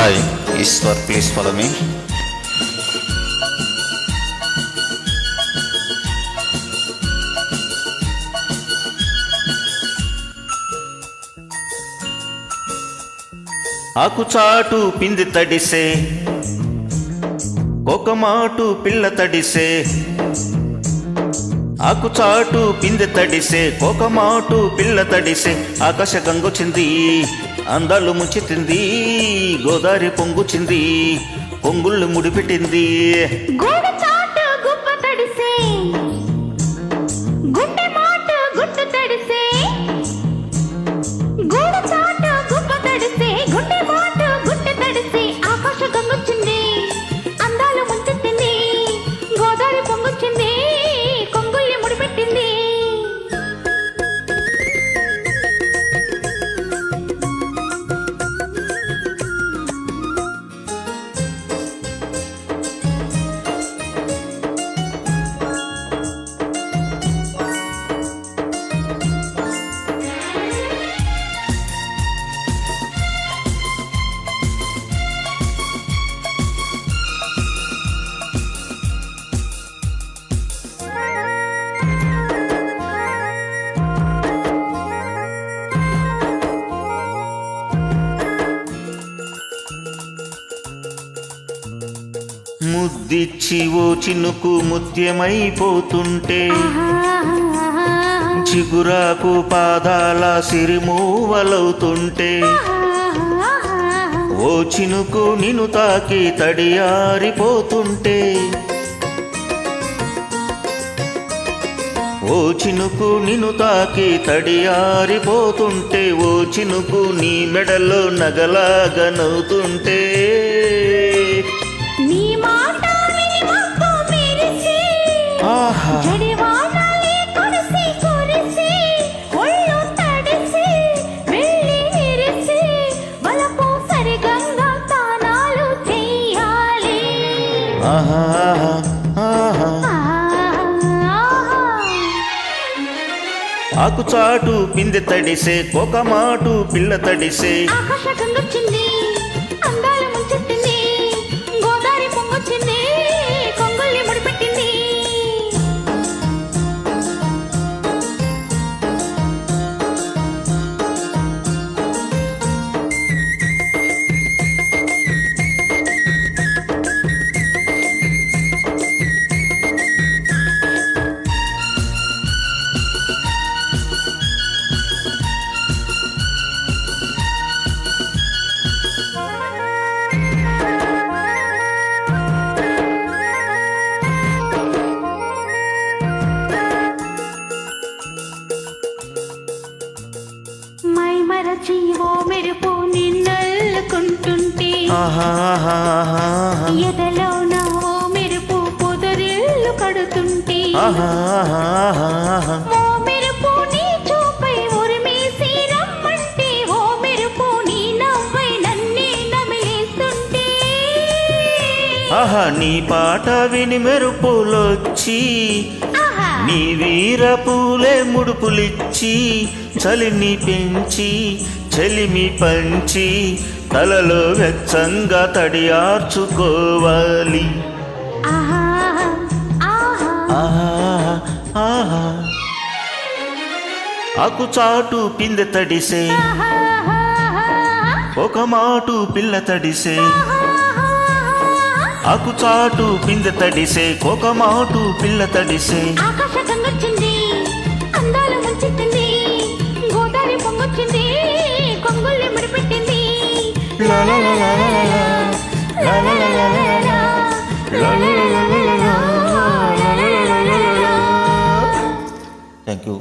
Hi, Ishwar, please follow me. ఆకుచాటు పిండి తడిసే కోకమాటు పిల్ల తడిసే ఆకుచాటు పిండి తడిసే కోకమాటు పిల్ల తడిసే ఆకాశ గంగొచ్చింది అందాలు ముంచెత్తింది గోదారి పొంగుచింది పొంగుళ్ళు ముడిపెట్టింది ముద్దిచ్చి ఓ చినుకు ముత్యమైపోతుంటే చిగురాకు పాదాల సిరిమూవలవుతుంటే ఓ చినుకు నిన్ను తాకి తడియారిపోతుంటే ఓ చినుకు నిన్ను తాకి తడియారిపోతుంటే ఓ చినుకు నీ మెడలో నగలాగా నవ్వుతుంటే ఆకుచాటు పిందె తడిసే కోకమాటు పిల్ల తడిసే జీవో మెరుపు నిన్నల్లుకుంటుంటే ఎదలోన ఓ మెరుపు పొదరిల్లు కడుతుంటే ఓ మెరుపు నీ చూపై ఉరిమేసి రమ్మంటే ఓ మెరుపు నీ నవ్వై నన్నే నమిలేస్తుంటే నీ పాట విని మెరుపులొచ్చి నీ వీర పూలే ముడుపులిచ్చి చలిని పెంచి చలిమి పంచి తలలో వెచ్చంగా తడియార్చుకోవాలి ఆకుచాటు పిందె తడిసే ఒక మాటు పిల్ల తడిసే ఆకుచాటు పిందె తడిసే కోకమాటు పిల్ల తడిసే అందాలు ముంచెత్తింది గోదారి పొంగొచ్చింది కొంగుల్ని ముడిపెట్టింది థ్యాంక్ యూ.